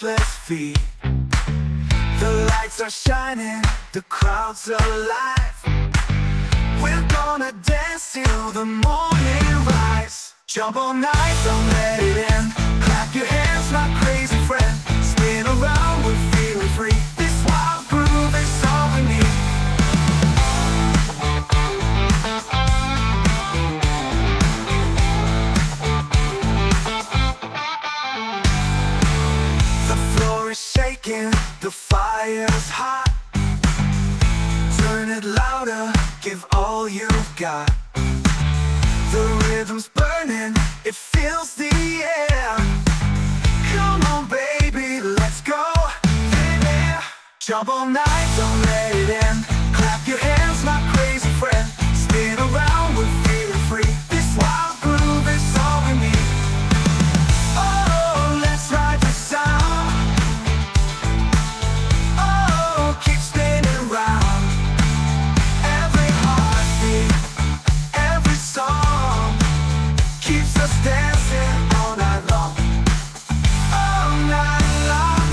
restless feet. The lights are shining, the crowd's alive. We're gonna dance till the morning rise. Jump all night, don't let it end. Clap your hands, my crazy friend. Spin around, we're feeling free. This wild groove is all we need. The floor is shaking, the fire's hot. Turn it louder, give all you've got. The rhythm's burning, it fills the air. Come on baby, let's go there. Jump all night, don't let it end. Clap your hands, my crazy friend. Spin around, we're feeling free. This wild groove is all we need. Oh, let's ride the sound. Oh, keep spinning round. Every heartbeat, every song keeps us dancing all night long. All night long.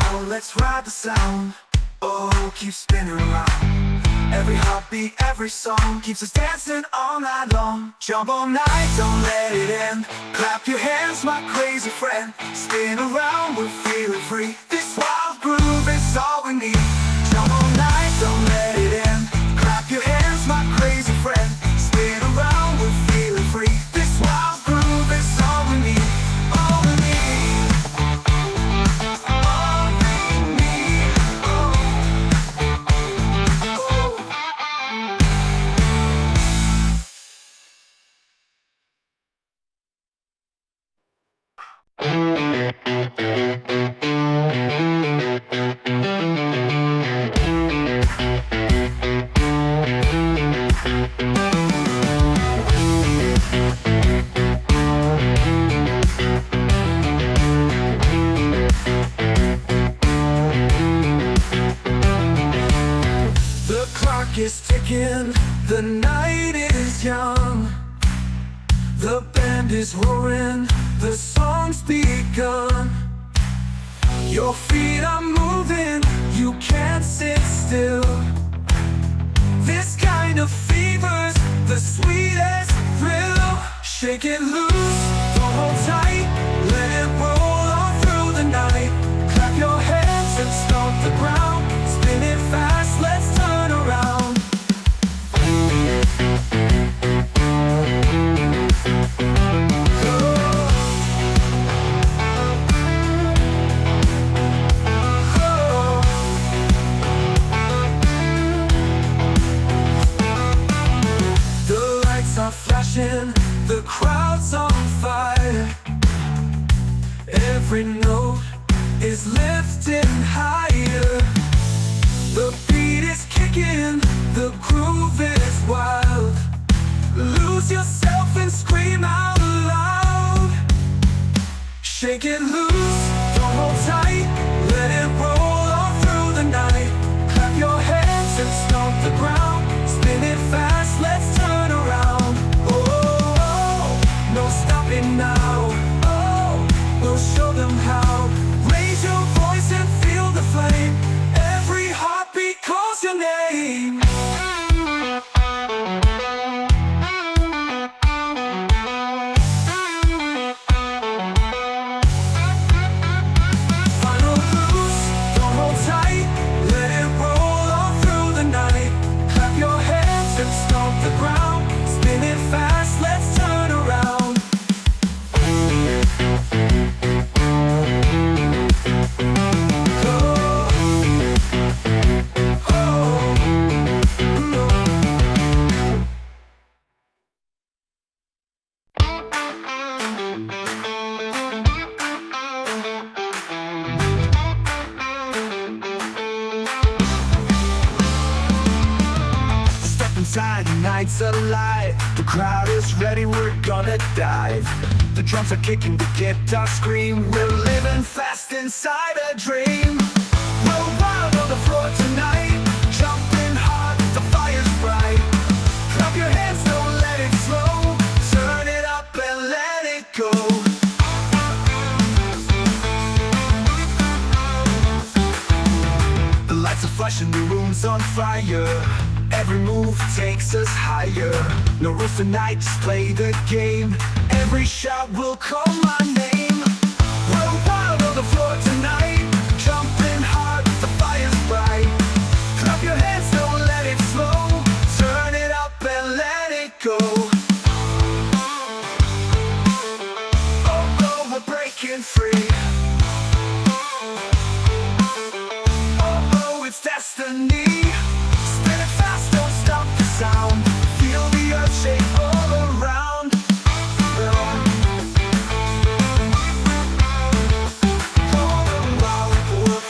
Oh, let's ride the sound. Oh, keep spinning around. Every heartbeat, every song keeps us dancing all night long. Jump all night, don't let it end. Clap your hands, my crazy friend. Spin around, we're feeling free. This wild groove is all we need. Jump all night, don't let it end. Clap your hands, my crazy friend. Spin around, we're feeling free. This wild groove is all we need. All we need. All we need. The clock is ticking, the night is young. The band is roaring, the song's begun. Your feet are moving, you can't sit still. This kind of fever's the sweetest thrill. Shake it loose, don't hold tight. Let it roll on through the night. Clap your hands and stomp the ground. Spin it fast, let's turn around. The lights are flashing, the crowd's on fire. Every note is lifting higher. The beat is kicking, the groove is wild. Lose yourself and scream out loud. Shake it loose, don't hold tight. Let it roll all through the night. Clap your hands and stomp the ground. Spin it fast, let's turn around. Oh, no stopping now. Oh, we'll show them how. Raise your voice and feel the flame. Every heartbeat calls your name. Final loose, don't hold tight. Let it roll all through the night. Clap your hands and stomp the ground. Spin it fast, let's turn around. Step inside, the night's alive. The crowd is ready, we're gonna dive. The drums are kicking, the guitar scream. We're living fast inside a dream. We're wild on the floor tonight. Jumping hard, the fire's bright. Clap your hands, don't let it slow. Turn it up and let it go. flashing, the room's on fire. Every move takes us higher. No rules tonight, just play the game. Every shot will call my name. We're wild on the floor tonight, jumping hard, the fire's bright. Clap your hands, don't let it slow. Turn it up and let it go. Oh, oh, we're breaking free. Oh, oh, it's destiny. Spin it fast, don't stop the sound. Feel the earth shake all around. On the wild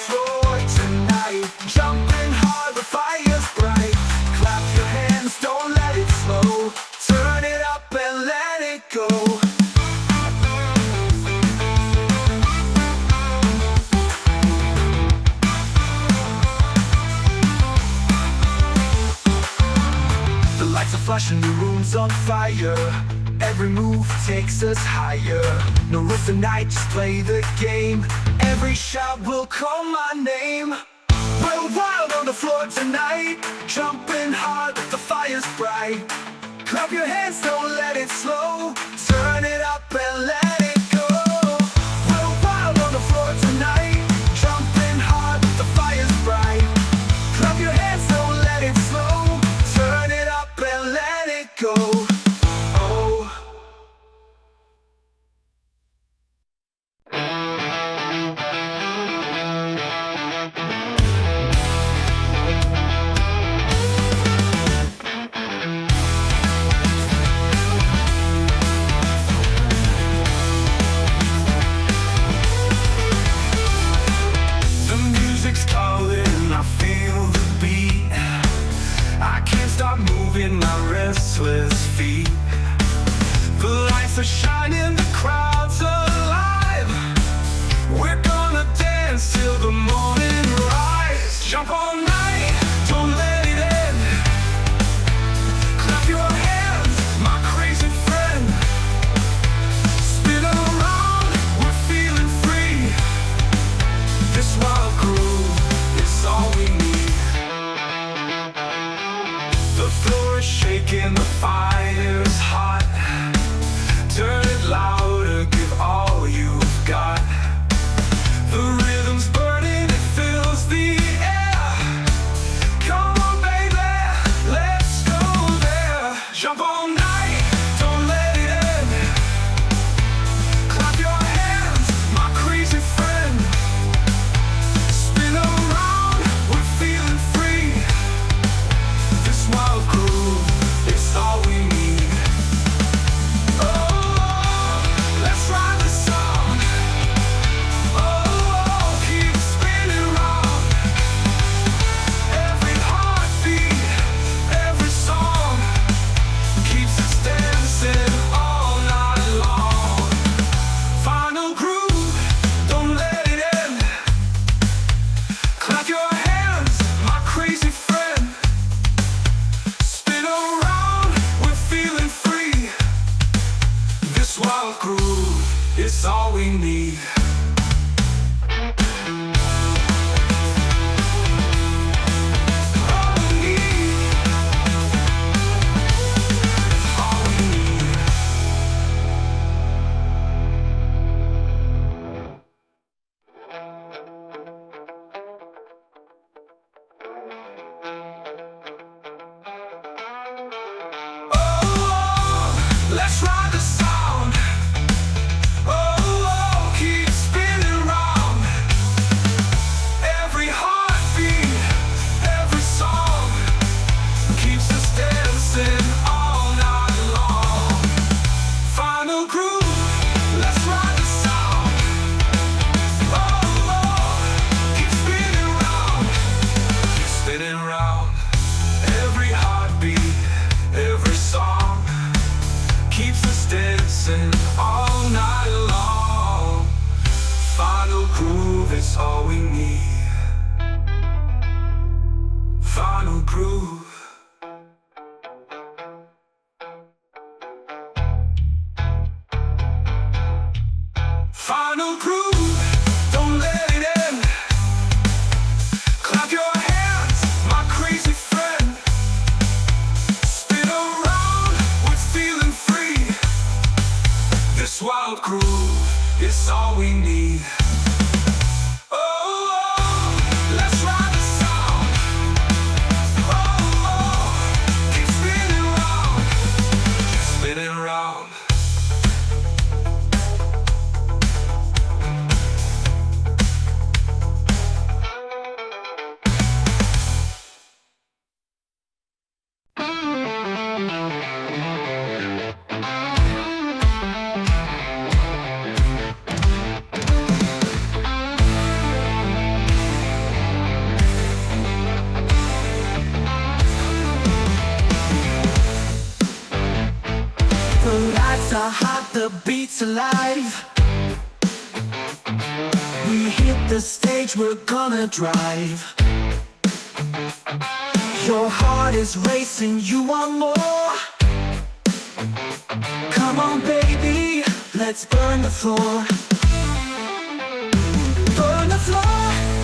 floor tonight, jumping hard, the fire's bright. Clap your hands, don't let it slow. Turn it up and let it go. The lights are flashing, the room's on fire. Every move takes us higher. No rules tonight, just play the game. Every shot will call my name. We're wild on the floor tonight, jumping hard, the fire's bright. Clap your hands, don't let it slow. Turn it up and let it go. We're wild on the floor tonight, jumping hard, the fire's bright. Clap your hands, don't let it slow. Turn it up and let it go. Oh. The music's calling, I feel the beat. I can't stop moving my restless feet. The lights are shining, the crowd's alive. We're gonna dance till the morning rise. Jump all night, don't let it end. Clap your hands, my crazy friend. Spin around, we're feeling free. This wild groove is all we need. The floor is shaking, the fire's hot. Turn it louder, give all you've got. The rhythm's burning, it fills the air. Come on, baby, let's go there. Jump all night, don't let it end. Clap your hands, my crazy friend. Spin around, we're feeling free. This wild groove is all we need. Oh, let's ride the song. Oh, keep spinning round. Every heartbeat, every song keeps us dancing all night long. Final groove, don't let it end. Clap your hands, my crazy friend. Spin around, we're feeling free. This wild groove is all we need. All we need. All we need. Oh, let's ride the sound. Oh, keep spinning round. Every heartbeat, every song keeps us dancing all night long. Final groove, let's ride the sound. Oh, keep spinning round. Keep spinning round. Every heartbeat, every song keeps us dancing all night long. Final groove is all we need. Final groove. Final groove, don't let it end. Clap your hands, the beat's alive. We hit the stage, we're gonna drive. Your heart is racing, you want more. Come on baby, let's burn the floor. Burn the floor,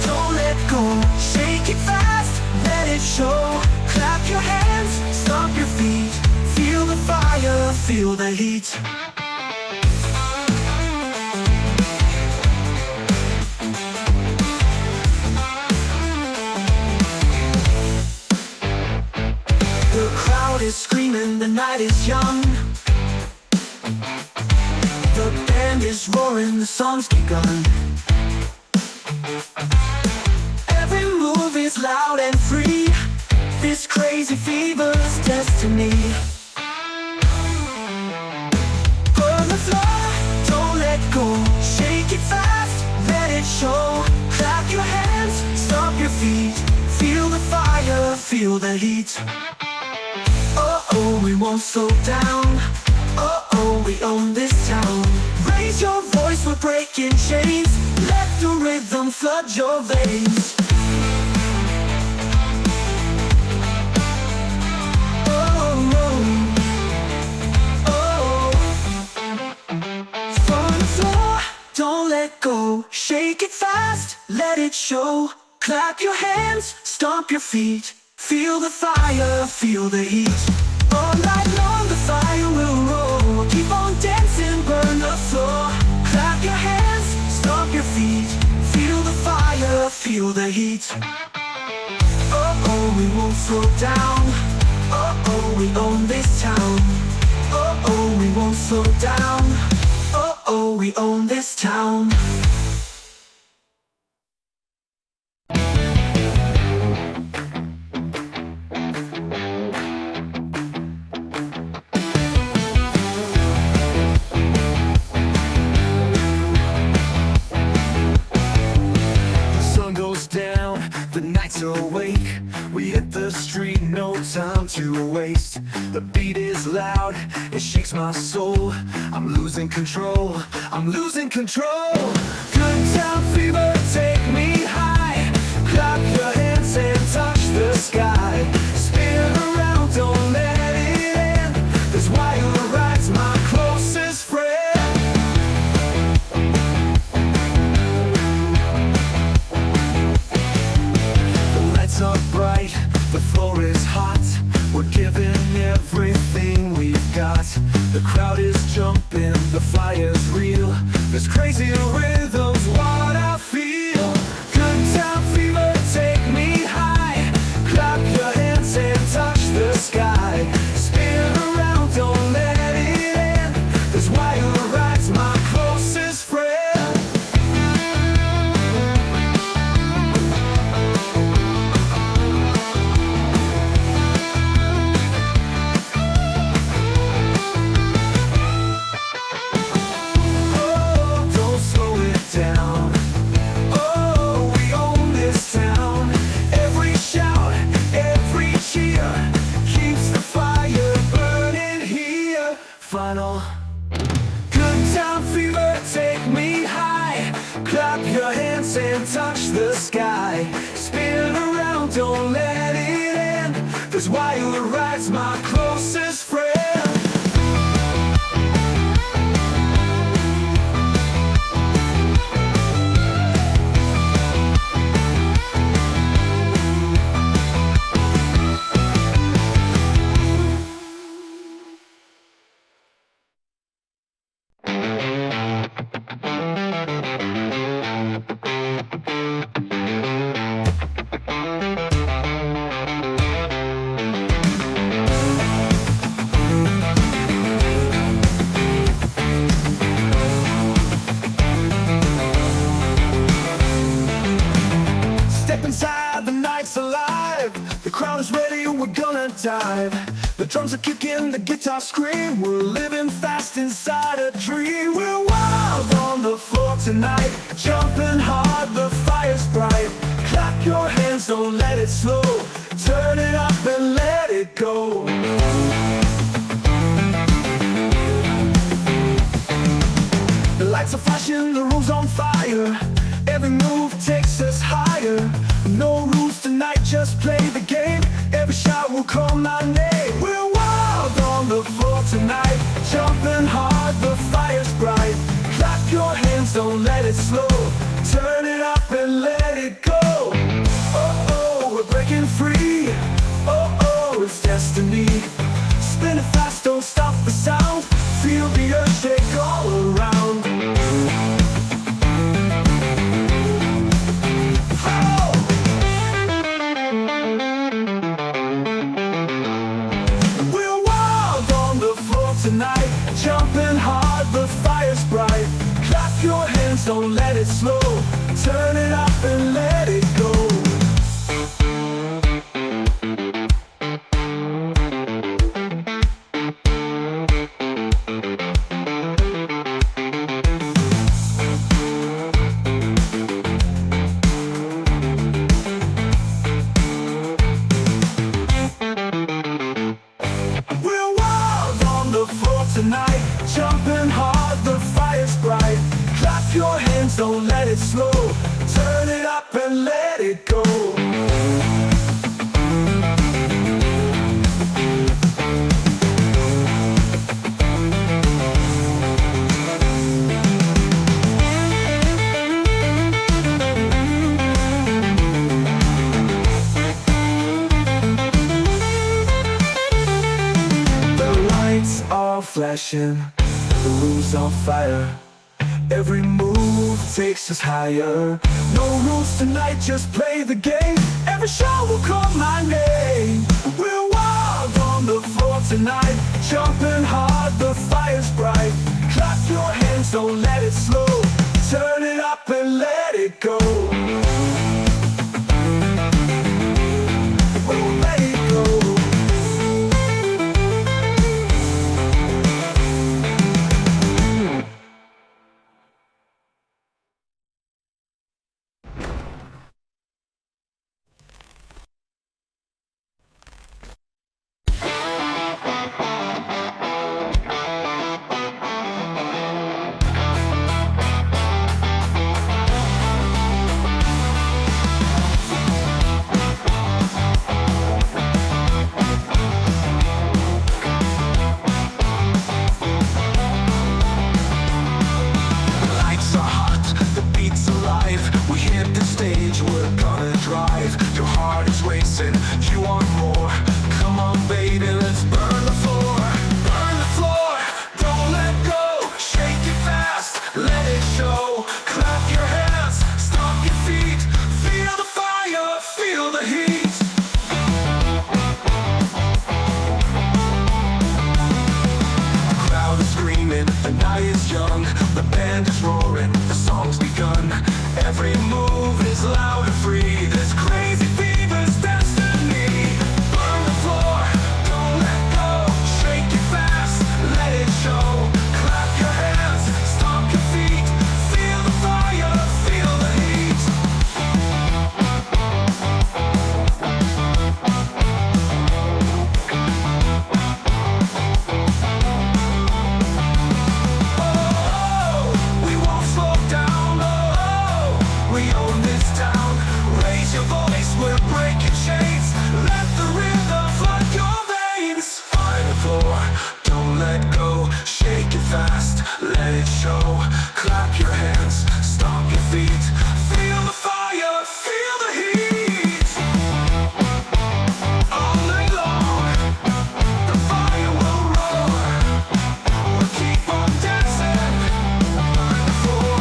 don't let go. Shake it fast, let it show. Clap your hands, stomp your feet. Feel the fire, feel the heat. The crowd is screaming, the night is young. The band is roaring, the song's begun. Every move is loud and free. This crazy fever's destiny. Burn the floor, don't let go. Shake it fast, let it show. Clap your hands, stomp your feet. Feel the fire, feel the heat. Oh, we won't slow down. Oh, we own this town. Raise your voice, we're breaking chains. Let the rhythm flood your veins. Don't let go, shake it fast, let it show. Clap your hands, stomp your feet. Feel the fire, feel the heat. All night long the fire will roll. Keep on dancing, burn the floor. Clap your hands, stomp your feet. Feel the fire, feel the heat. Oh, we won't slow down. Oh, we own this town. Oh, we won't slow down. Oh, we own this town. The sun goes down, the nights are awake. We hit the street, no time to waste. The beat is loud, it shakes my soul. I'm losing control, I'm losing control. Good time fever, take me high. Clap your hands and touch the sky. Spin around, don't let it end. This wire ride's my closest friend. The lights are bright, the floor is hot. We're giving everything we've got. The crowd is jumping, the fire's real. This crazy rhythm's what I feel. Good time fever, take me high. Clap your hands and touch the sky. Spin around, don't let it end. This wire ride's my closest friend. Final. Good time fever, take me high. Clap your hands and touch the sky. Spin around, don't let it end. This wire ride's my closest friend. Dive. The drums are kicking, the guitar scream. We're living fast inside a dream. We're wild on the floor tonight, jumping hard, the fire's bright. Clap your hands, don't let it slow. Turn it up and let it go. my name. We're wild on the floor tonight, jumping hard, the fire's bright. Clap your hands, don't let it slow. Turn it up and let it go. Oh, oh, we're breaking free. Oh, oh, it's destiny. Spin it fast, don't stop the sound. Feel the earth shake all around. Oh! We're wild on the floor tonight, jumping hard, the fire's bright. Clap your hands, don't let it slow. Turn it up and let it go. We're wild on the floor tonight, jumping hard, the fire's bright. Clap your hands, don't let it slow. Turn it up and let it go. The lights are flashing, the room's on fire. Every move takes us higher. No rules tonight, just play the game. Every shot will call my name. We're wild on the floor tonight, jumping hard, the fire's bright. Clap your hands, don't let it slow. Turn it up and let it go. Oh, let it go. You want more? Come on, baby, let's burn the floor. Burn the floor, don't let go. Shake it fast, let it show. Clap your hands, stomp your feet. Feel the fire, feel the heat. The crowd is screaming, the night is young. The band is roaring, the song's begun. Every move is loud and free. This crazy fever's destiny. Burn the floor, don't let go. Shake it fast, let it show. Clap your hands, stomp your feet. Feel the fire, feel the heat. Oh, we won't slow down. Oh, we own this town. Raise your voice, we're breaking chains. Let the rhythm flood your veins. Find the floor, don't let go. Shake it fast, let it show. Clap your hands, stomp your feet. Feel the fire, feel the heat. All night long, the fire will roar. We'll keep on dancing. Find the floor.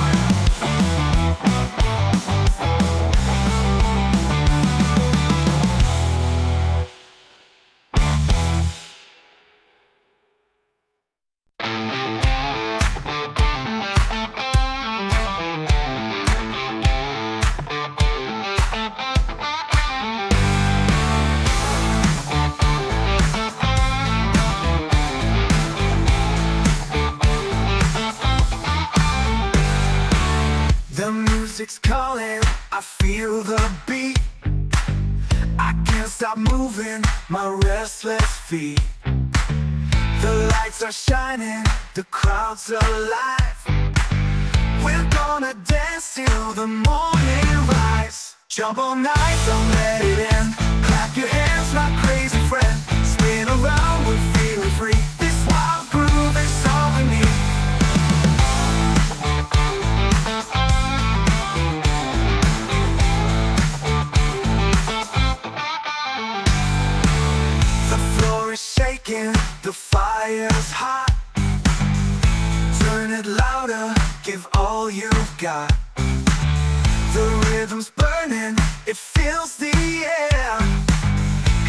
The music's calling, I feel the beat. I can't stop moving my restless feet. The lights are shining, the crowd's alive. We're gonna dance till the morning rise. Jump all night, don't let it end. Clap your hands, my crazy friend. around, we're feeling free. This wild groove is all we need. The floor is shaking, the fire's hot. Turn it louder, give all you've got. The rhythm's burning, it fills the air.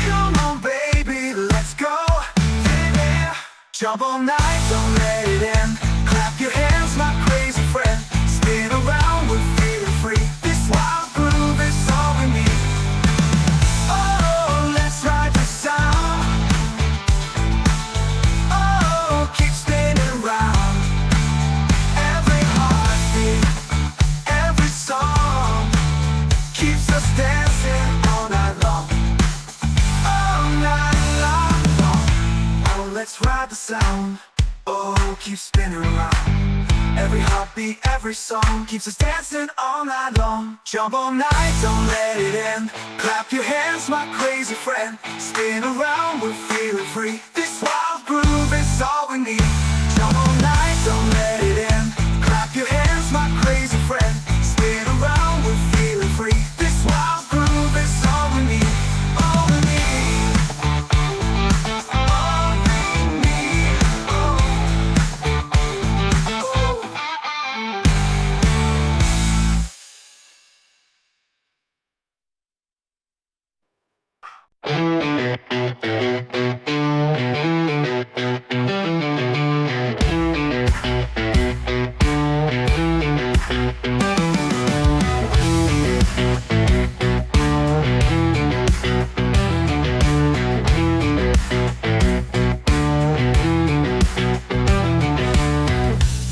Come on baby, let's go. Yeah. Jump all night, don't let it end. Clap your hands, my crazy friend. Spin around, we're feeling free. This wild groove is all we need. Oh, let's ride the sound. Oh, keep spinning round. Every heartbeat, every song keeps us dancing all night long. All night long. Oh, let's ride the sound. Oh, keep spinning around. Every heartbeat, every song keeps us dancing all night long. Jump all night, don't let it end. Clap your hands, my crazy friend. Spin around, we're feeling free. This wild groove is all we need. Jump all night, don't let it end. Clap your hands, my crazy friend. Spin around, we're feeling free. This wild groove is all we need. All we need. All we need. Oh.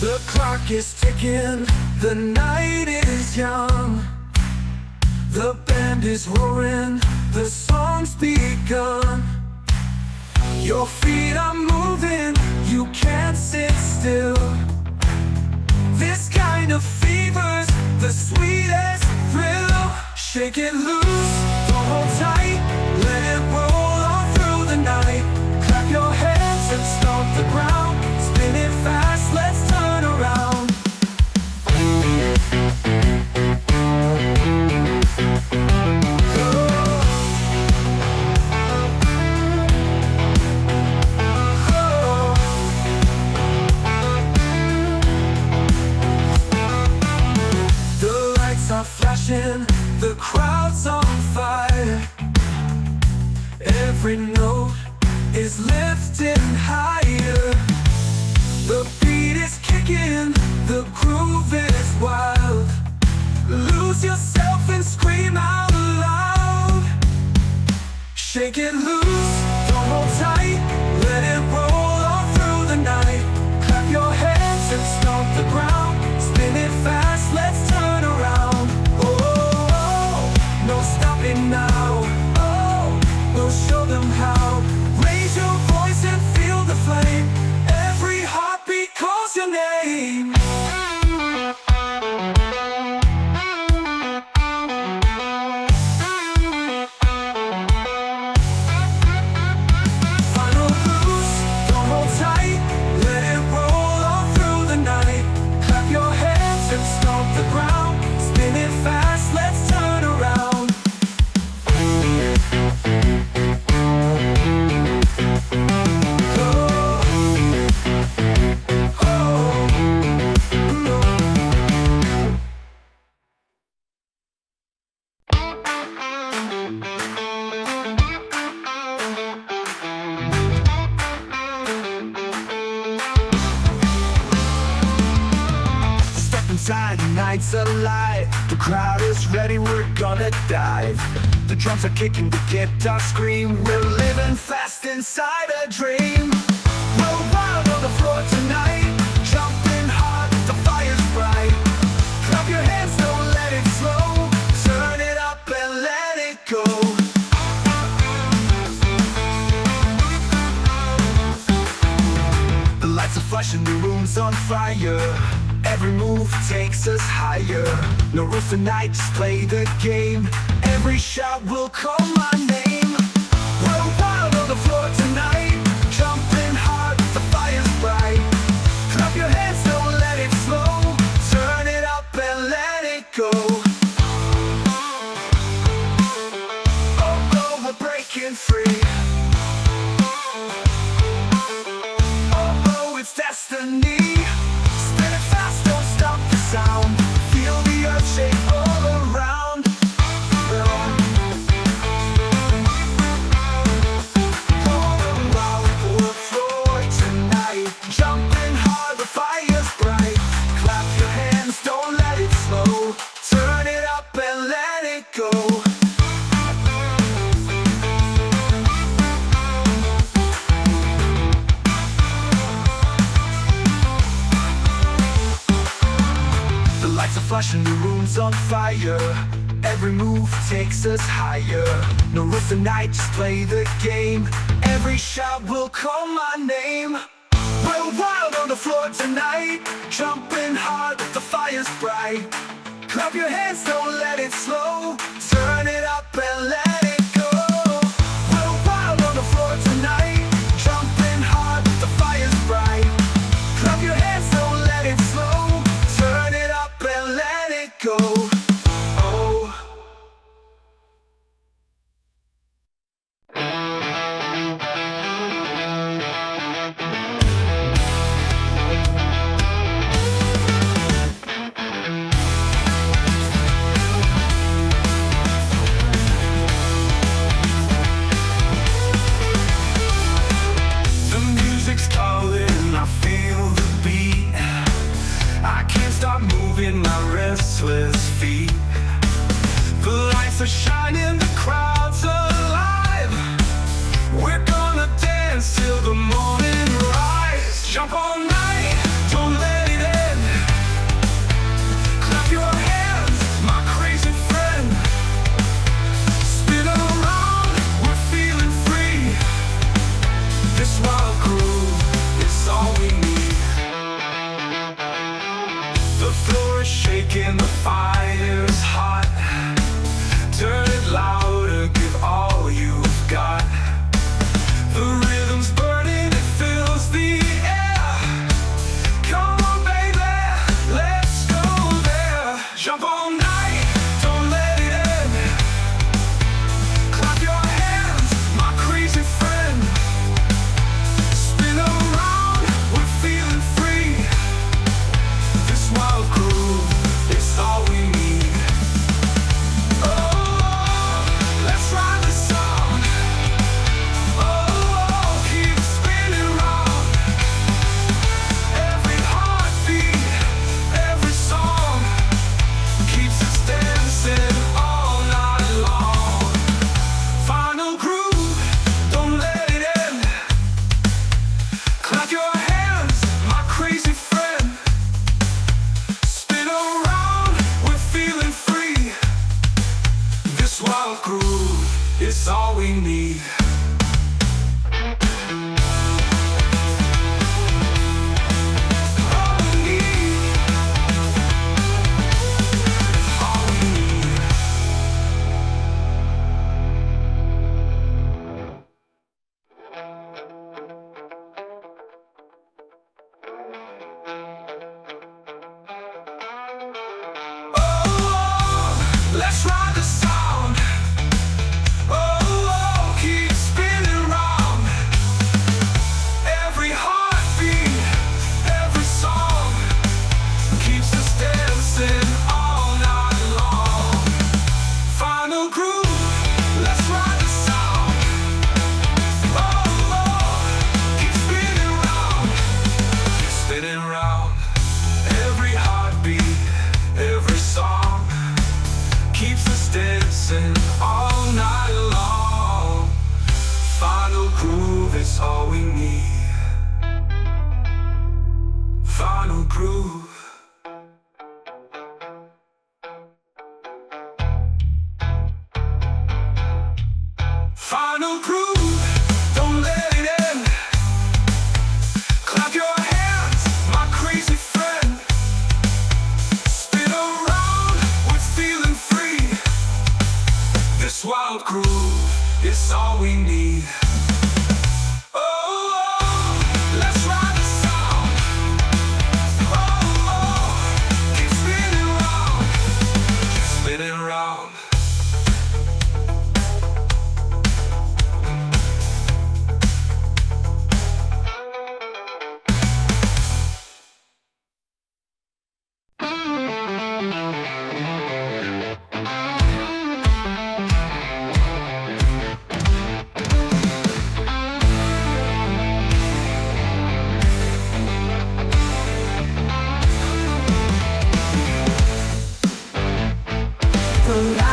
The clock is ticking, the night is young. The band is roaring, the song's begun. Your feet are moving, you can't sit still. This kind of fever's the sweetest thrill. Shake it loose, don't hold tight, let it roll on through the night. Clap your hands and stomp the ground. Spin it fast, let's turn around. The lights are flashing, the crowd's on fire. Every note is lifting higher. The beat is kicking, the groove is wild. Lose yourself and scream out loud. Shake it loose, don't hold tight, let it roll all through the night. Clap your hands and stomp the ground. Spin it fast, let's turn around. Oh, no stopping now. Oh, we'll show them how. Raise your voice and feel the flame. Every heartbeat calls your name. Final boost, don't hold tight, let it roll all through the night. Clap your hands and stomp the ground. Spin it fast, let's turn around. Step inside, the night's alive. The crowd is ready, we're gonna dive. The drums are kicking, the guitar scream. We're living fast inside a dream. We're wild on the floor tonight, jumping hard, the fire's bright. Clap your hands, don't let it slow. Turn it up and let it go. The lights are flashing, the room's on fire. Every move takes us higher. No rules tonight, just play the game. Every shot will call my name. We're wild on the floor tonight. go. The lights are flashing, the room's on fire. Every move takes us higher. No rules tonight, just play the game. Every shot will call my name. We're wild on the floor tonight, jumping hard, the fire's bright. Clap your hands, don't let it slow. Turn it up and let it go. We're wild on the floor tonight, jumping hard, the fire's bright. Clap your hands, don't let it slow. Turn it up and let it go. Oh. The music's calling, I feel the beat. I can't stop moving my restless feet. The lights are shining, the crowd's alive. We're gonna dance till the morning rise. Jump all night, don't let it end. Clap your hands, my crazy friend. Spin around, we're feeling free. This wild groove is all we need. The floor is shaking, the fire's hot. Turn it louder, give all you've got. The rhythm's burning, it fills the air. Come on baby, let's go there. Jump all night, don't let it end. Clap your hands, my crazy friend. Spin around, we're feeling free. This wild groove is all we need. Oh, let's ride the song. Oh, keep spinning round. Every heartbeat, every song keeps us dancing all night long. Final groove, don't let it end. Clap your hands, my crazy friend. Spin around, we're feeling free. This wild groove is all we need. All we need. All we need. Oh, let's ride the sound. Oh, keep spinning round. Every heartbeat, every song keeps us dancing all night long. Final groove, let's ride the sound. Oh, keep spinning round. Keep spinning round. Every heartbeat, every song keeps us dancing all night long. Final groove is all we need. Final groove. Final groove, don't let it end. Clap your hands, my crazy friend. Spin around, we're feeling free. This wild groove is all we need. Oh, let's ride the sound. Oh, keep spinning round. Keep spinning round.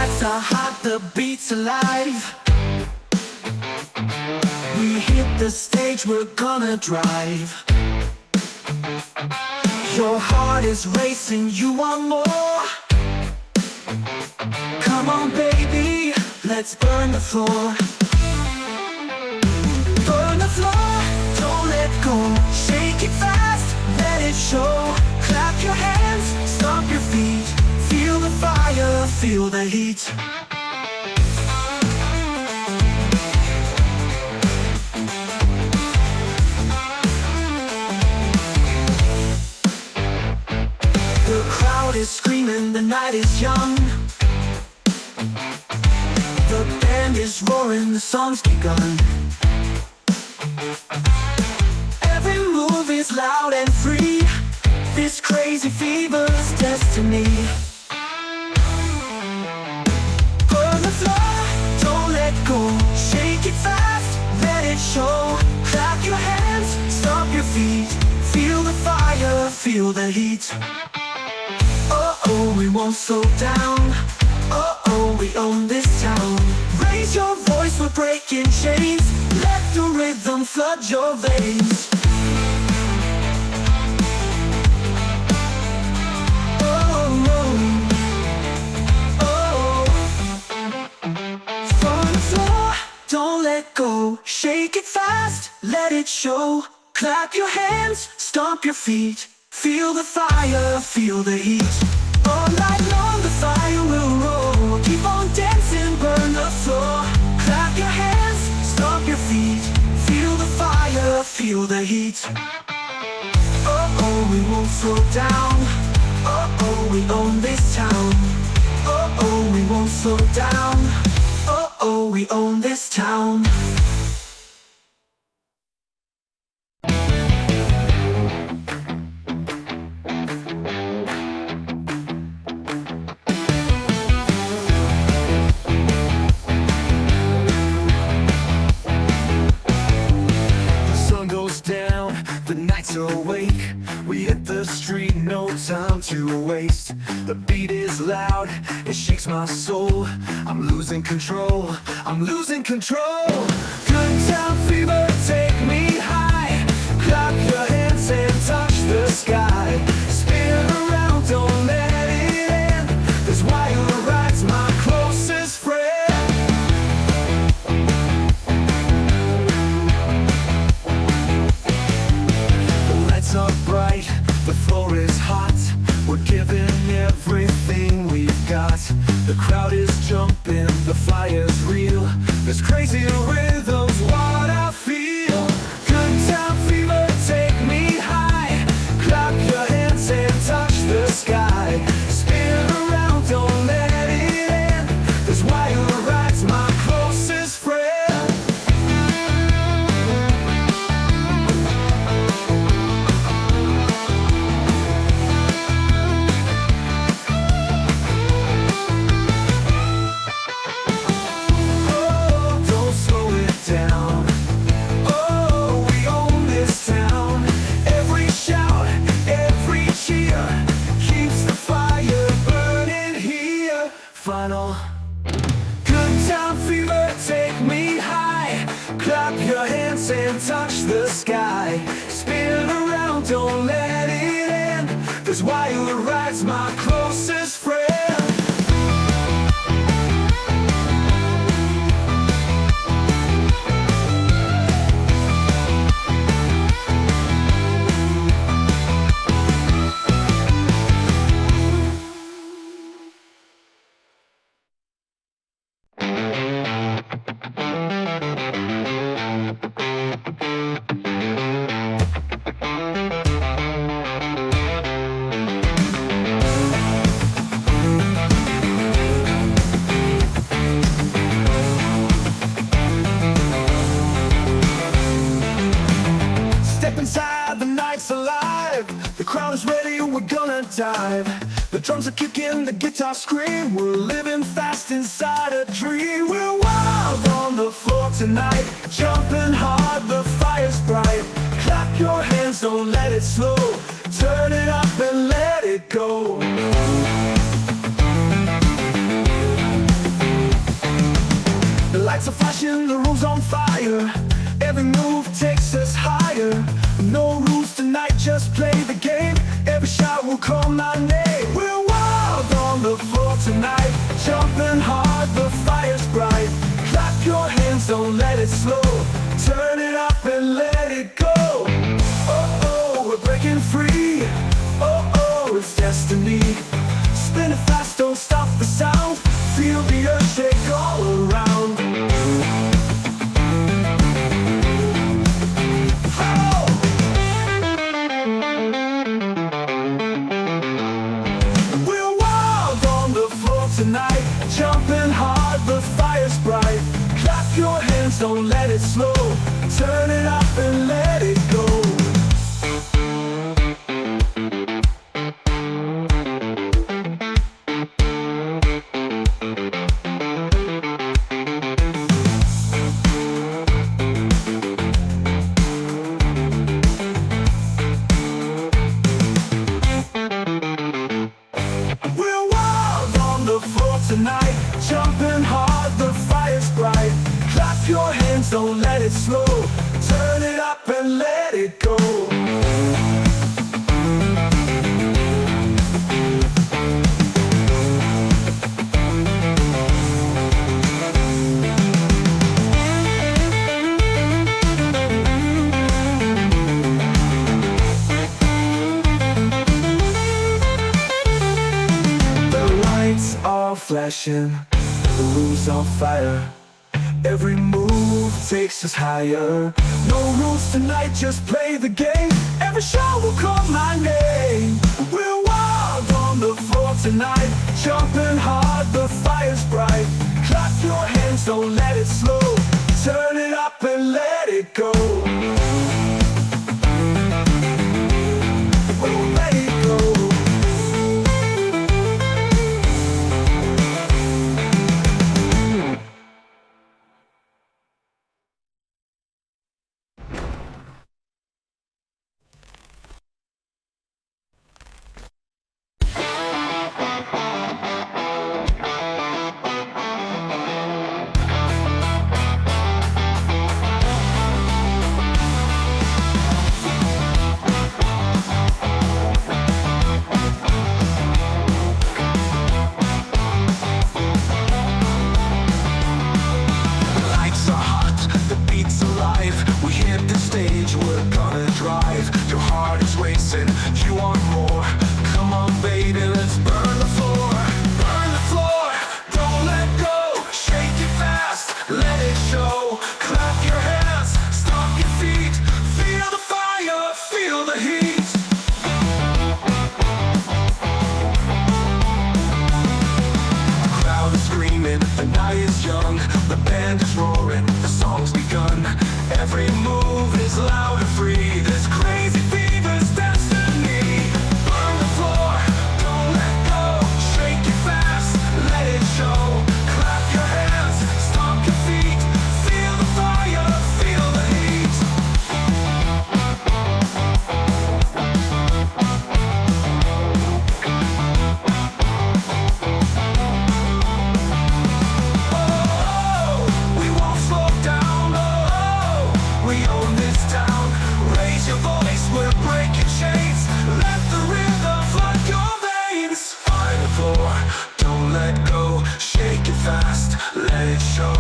lights are hot, the beat's alive. We hit the stage, we're gonna drive. Your heart is racing, you want more. Come on baby, let's burn the floor. Burn the floor, don't let go. Shake it fast, let it show. Clap your hands, stomp your feet. Feel the fire, feel the heat. The crowd is screaming, the night is young. The band is roaring, the song's begun. Every move is loud and free. This crazy fever's destiny. Burn the floor, don't let go. Shake it fast, let it show. Clap your hands, stomp your feet. Feel the fire, feel the heat. Oh, we won't slow down. Oh, we own this town. Raise your voice, we're breaking chains. Let the rhythm flood your veins. Don't let go, shake it fast, let it show. Clap your hands, stomp your feet. Feel the fire, feel the heat. All night long the fire will roll. Keep on dancing, burn the floor. Clap your hands, stomp your feet. Feel the fire, feel the heat. Oh, we won't slow down. Oh, we own this town. Oh, we won't slow down. Oh, we own this town. Awake, we hit the street, no time to waste. The beat is loud, it shakes my soul. I'm losing control, I'm losing control. Good time fever, take me high. Clap your hands and touch the sky. Spin around, don't let it end. This wire ride's my closest friend. Are bright, the floor is hot. We're giving everything we've got. The crowd is jumping, the fire's real. This crazy rhythm's what I feel. Good time fever, take me high. Clap your hands and touch the sky. Spin around, don't let it end. This wire ride's my closest friend. Final. Good time fever, take me high. Clap your hands and touch the sky. Spin around, don't let it end. This wire ride's my closest friend. Dive. The drums are kicking, the guitar scream. We're living fast inside a dream. We're wild on the floor tonight, jumping hard, the fire's bright. Clap your hands, don't let it slow. Turn it up and let it go. lights are flashing, the room's on fire. Every move takes us higher. No rules tonight, just play the game. Every shot will call my name. We're wild on the floor tonight, jumping hard, the fire's bright. Clap your hands, don't let it slow. Turn it up and let it go. Oh, oh, we're breaking free. Oh, oh, it's destiny. Spin it fast, don't stop the sound. Feel the earth shake all around. Oh! We're wild on the floor tonight, jumping hard, the fire's bright. Clap your hands, don't let it slow. Turn it up and let it go. We're wild on the floor tonight, jumping hard, the fire's bright. Clap your hands, don't let it slow. Turn it up and let it go. The lights are flashing, the room's on fire. Every move takes us higher. No rules tonight, just play the game. Every shot will call my name. We're wild on the floor tonight, jumping hard, the fire's bright. Clap your hands, don't let it slow. Turn it up and let it go. Oh, let it go. You want more? Come on, baby, let's burn the floor. Burn the floor, don't let go. Shake it fast, let it show. Clap your hands, stomp your feet. Feel the fire, feel the heat. The crowd is screaming, the night is young. The band is roaring, the song's begun. Every move is loud and free. This crazy fever's destiny. Burn the floor, don't let go. Shake it fast, let it show. Clap your hands, stomp your feet. Feel the fire, feel the heat. Oh, we won't slow down. Oh, we own this town. Raise your voice, we're breaking chains. Let the rhythm flood your veins. Find the floor, don't let go. Shake it fast, let it show.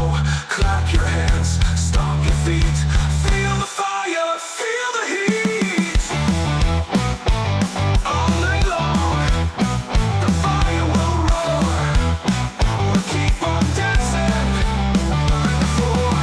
Clap your hands, stomp your feet. Feel the fire, feel the heat. All night long, the fire will roar. We'll keep on dancing. Find the floor.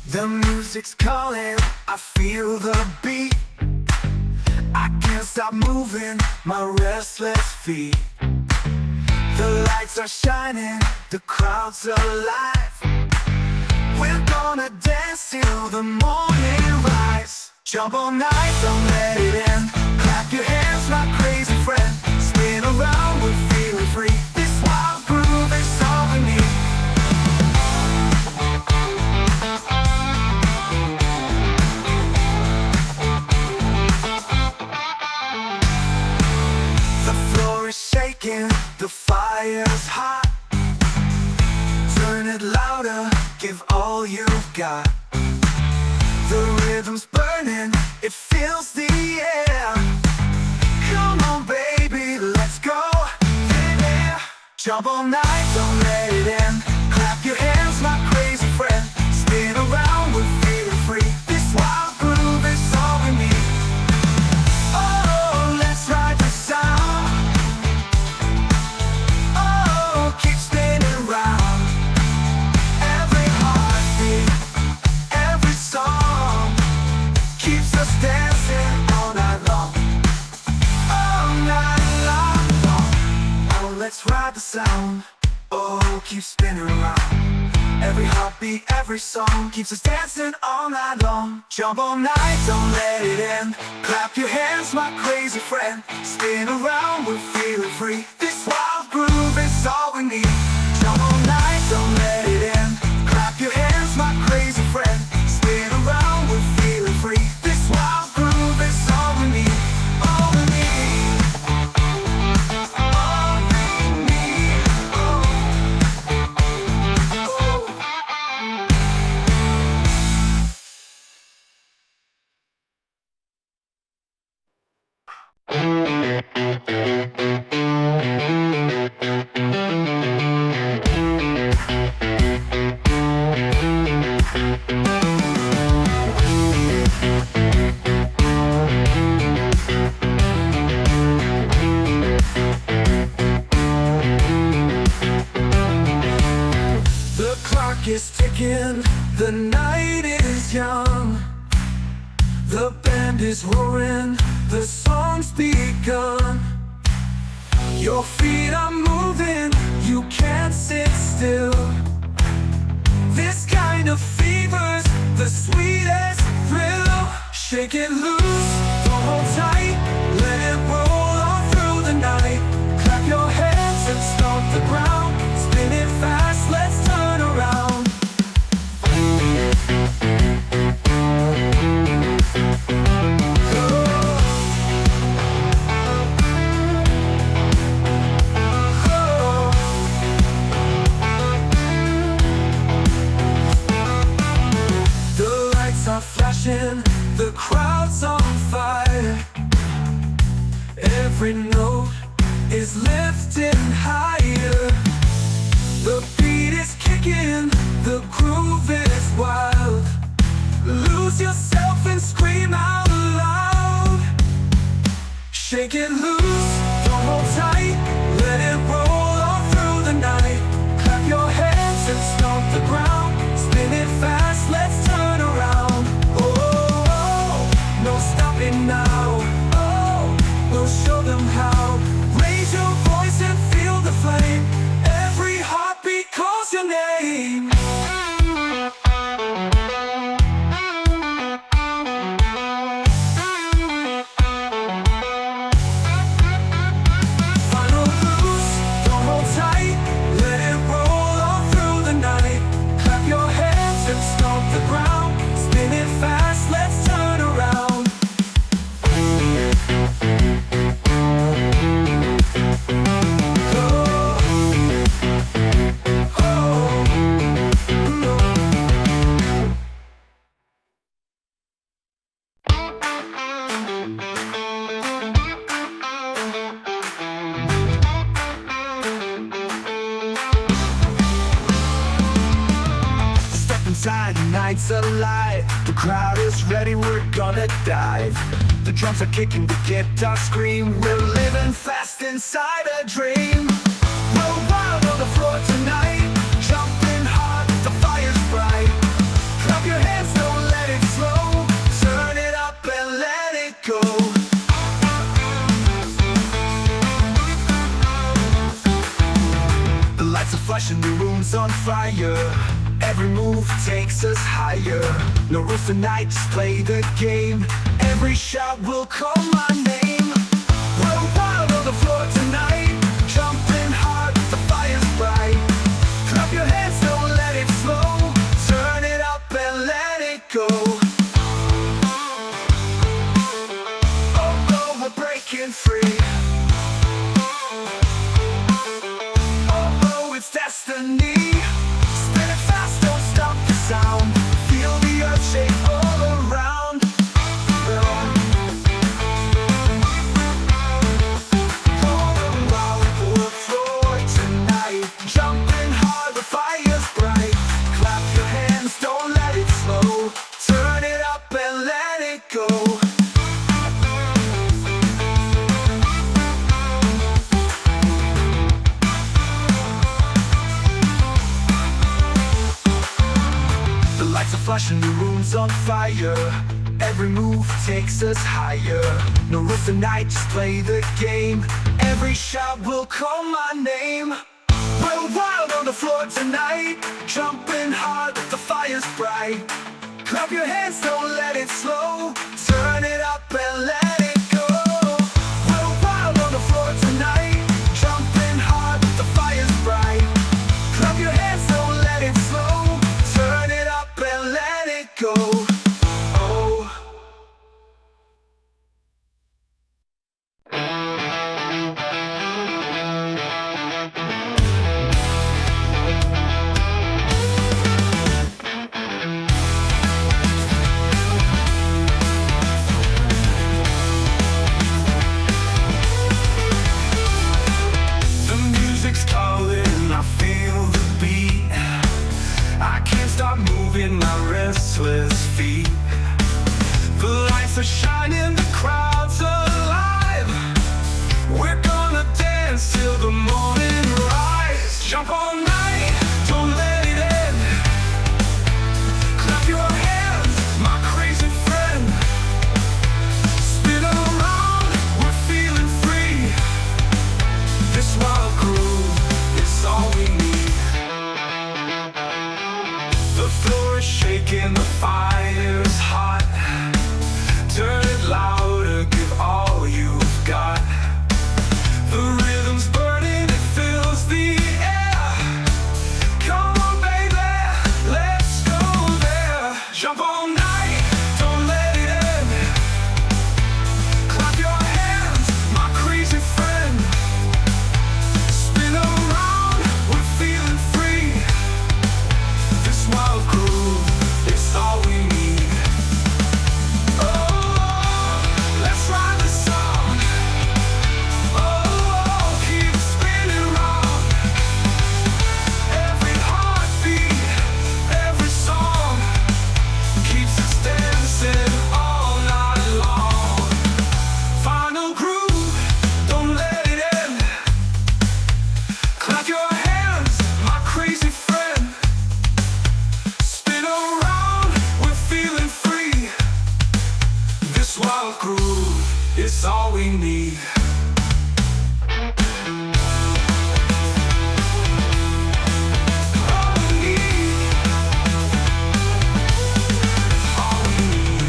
The music's calling, I feel the beat. I can't stop moving my restless feet. The lights are shining, the crowd's alive. We're gonna dance till the morning rise. Jump all night, don't let it end. Clap your hands, my crazy friend. Spin around, we're feeling free. This wild groove is all we need. The floor is shaking, the fire's hot. Turn it louder, give all you've got. The rhythm's burning, it fills the air. Come on baby, let's go. Yeah. Jump all night, don't let it end. Clap your hands, my crazy friend. Spin around, we're feeling free. This wild groove is all we need. Oh, let's ride the sound. Oh, keep spinning round. Every heartbeat, every song keeps us dancing all night long. All night long. Oh, let's ride the sound. Oh, keep spinning around. Every heartbeat, every song keeps us dancing all night long. Jump all night, don't let it end. Clap your hands, my crazy friend. Spin around, we're feeling free. This wild groove is all we need. Jump all night, don't let it end. Clap your hands, my crazy friend. Spin around, we're feeling free. This wild groove is all we need. All we need. All we need. Oh. The clock is ticking, the night is young. The band is roaring, the song's begun. Your feet are moving, you can't sit still. This kind of fever's the sweetest thrill. Shake it loose, don't hold tight, let it roll on through the night. Clap your hands and stomp the ground. Spin it fast, let's turn around. The lights are flashing, the crowd's on fire. Every note is lifting higher. The beat is kicking, the groove is wild. Lose yourself and scream out loud. Shake it loose, don't hold tight, let it roll all through the night. Clap your hands and stomp the ground. Spin it fast, let's turn around. Oh, no stopping now. Oh, we'll show them how. Raise your voice and feel the flame. Every heartbeat calls your name. Final loose, don't hold tight, let it roll all through the night. Clap your hands and stomp the ground. Spin it fast, let's turn around. Step inside, the night's alive. The crowd is ready, we're gonna dive. The drums are kicking, the guitar scream. We're living fast inside a dream. We're wild on the floor tonight, jumping hard, the fire's bright. Clap your hands, don't let it slow. Turn it up and let it go. The lights are flashing, the room's on fire. Every move takes us higher. No rules tonight, just play the game. Every shot will call my name. We're wild on the floor tonight, jumping hard, the fire's bright. Clap your hands, don't let it slow. Turn it up and let it go. Oh, we're breaking free. Oh, it's destiny. Spin it fast, don't stop the sound. Feel the earth shake all around. Jumping hard, the fire's bright. Clap your hands, don't let it slow. Turn it up and let it go. The lights are flashing, the room's on fire. Every move takes us higher. No rules tonight, just play the game. Every shot will call my name. We're wild on the floor tonight, jumping hard, the fire's bright. Clap your hands, don't let it slow. Turn it up and let it go. We're wild on the floor tonight, jumping hard, the fire's bright. Clap your hands, don't let it slow. Turn it up and let it go. Oh. My restless feet. The lights are shining, the crowd's alive. We're gonna dance till the morning rise. Jump all night, don't let it end. Clap your hands, my crazy friend. Spin around, we're feeling free. This wild groove is all we need. The floor is shaking, the fire's hot. Turn it louder, give all you've got. The rhythm's burning, it fills the air. Come on, baby, let's go there. Jump all night, don't let it end. Clap your hands, my crazy friend. Spin around, we're feeling free. This wild groove, it's all we need. Oh, let's ride the song. Oh, keep spinning round. Every heartbeat, every song keeps us dancing all night long. Final groove, don't let it end. Clap your hands, my crazy friend. Spin around, we're feeling free. This wild groove, it's all we need. All we need. All we need.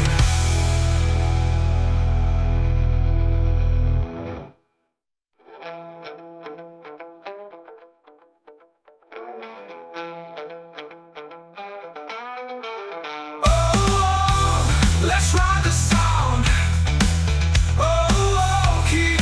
Oh, let's ride the sound. Oh, keep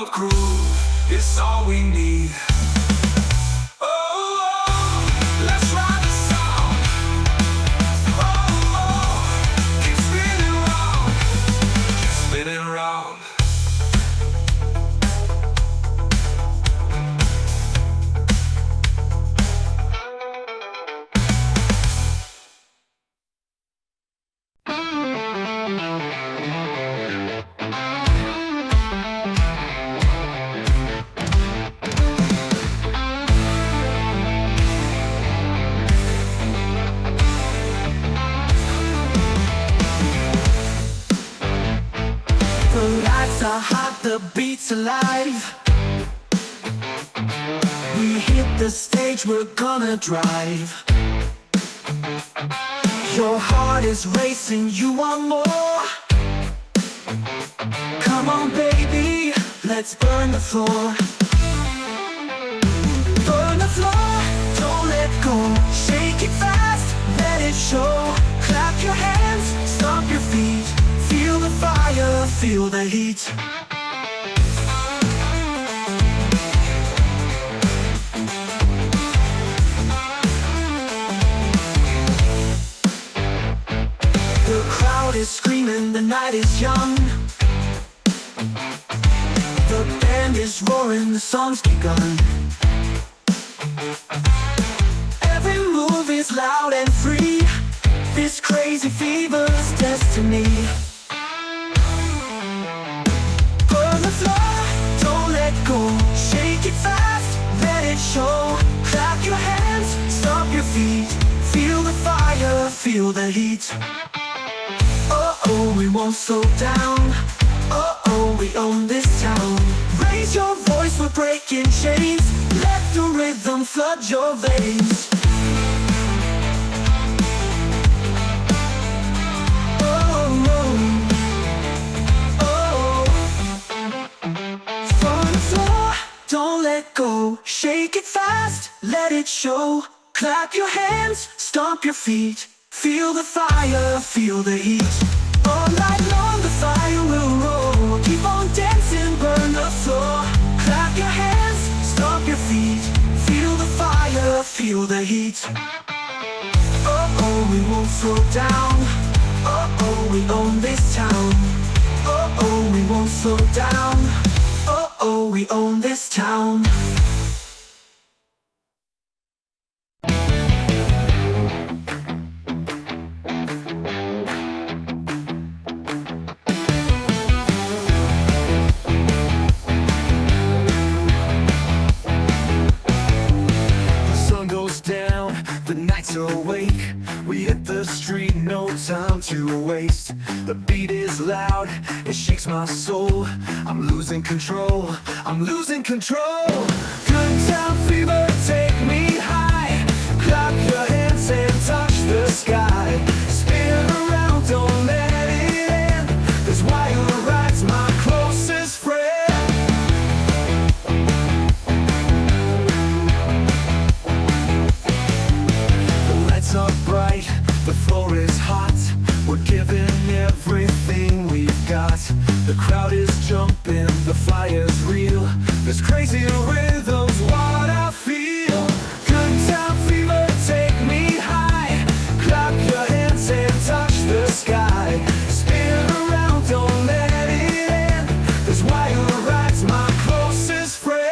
your groove is all we need. Oh, let's ride the sound. Oh, keep spinning round, keep spinning round. The lights are hot, the beat's alive. We hit the stage, we're gonna drive. Your heart is racing, you want more. Come on baby, let's burn the floor. Burn the floor, don't let go. Shake it fast, let it show. Clap your hands, stomp your feet. Feel the fire, feel the heat. The crowd is screaming, the night is young. The band is roaring, the song's begun. Every move is loud and free. This crazy fever's destiny. Burn the floor, don't let go. Shake it fast, let it show. Clap your hands, stomp your feet. Feel the fire, feel the heat. Oh, we won't slow down. Oh, we own this town. Raise your voice, we're breaking chains. Let the rhythm flood your veins. Don't let go, shake it fast, let it show. Clap your hands, stomp your feet. Feel the fire, feel the heat. All night long the fire will roll. Keep on dancing, burn the floor. Clap your hands, stomp your feet. Feel the fire, feel the heat. Oh, we won't slow down. Oh, we own this town. Oh, we won't slow down. Oh, we own this town. The sun goes down, the nights are awake. We hit the street, no time to waste. The beat is loud, it shakes my soul. I'm losing control, I'm losing control. Good time fever, take me high. Clap your hands and touch the sky. Spin around, don't let it end. This wire ride's my closest friend. The lights are bright, the floor is hot. We're giving everything we've got. The crowd is jumping, the fire's real. This crazy rhythm's what I feel. Good time fever, take me high. Clap your hands and touch the sky. Spin around, don't let it end. This wire ride's my closest friend.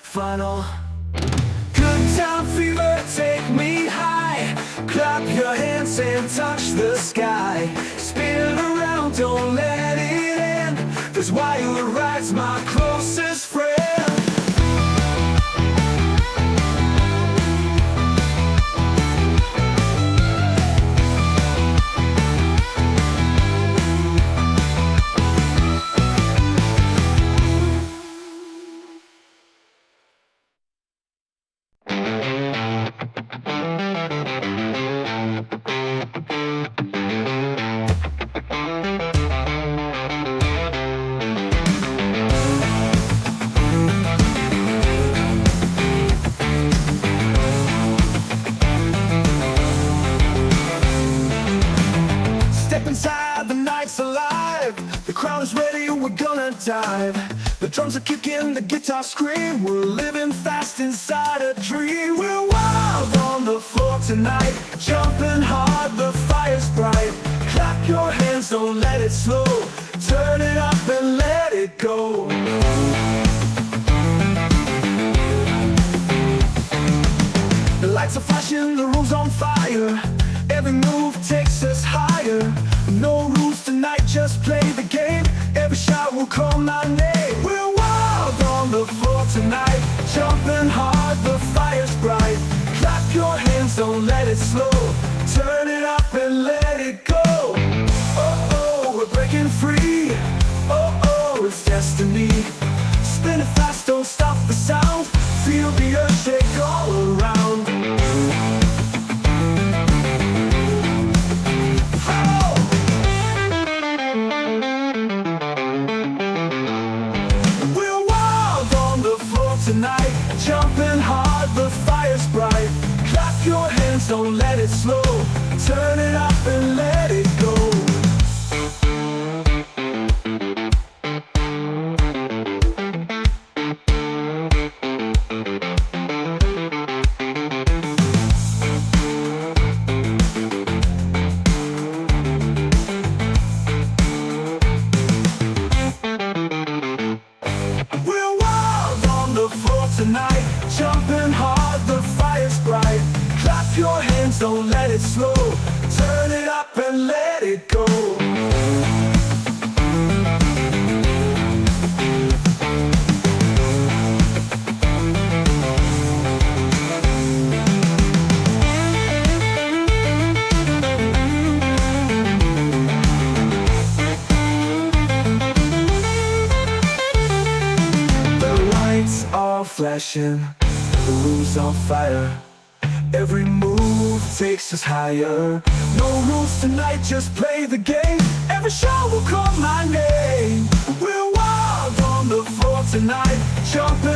Final. Good time fever, take me high. Clap your hands and touch the sky. Spin around, don't let it end. This wire ride's my closest friend. wanna dive. The drums are kicking, the guitar scream. We're living fast inside a dream. We're wild on the floor tonight, jumping hard, the fire's bright. Clap your hands, don't let it slow. Turn it up and let it go. The lights are flashing, the room's on fire. Every move takes us higher. No rules tonight, just play the game. Every shot will call my name. We're wild on the floor tonight, jumping hard, the fire's bright. Clap your hands, don't let it slow. Turn it up and let it go. Oh, oh, we're breaking free. Oh, oh, it's destiny. Spin it fast, don't stop the sound. Feel the earth shake all around. Tonight, jumping hard, the fire's bright. Clap your hands, don't let it slow. Turn it up and let it go. Tonight, jumping hard, the fire's bright. Clap your hands, don't let it slow. Turn it up and let it go. Flashing, the room's on fire. Every move takes us higher. No rules tonight, just play the game. Every shot will call my name. We're wild on the floor tonight, jumping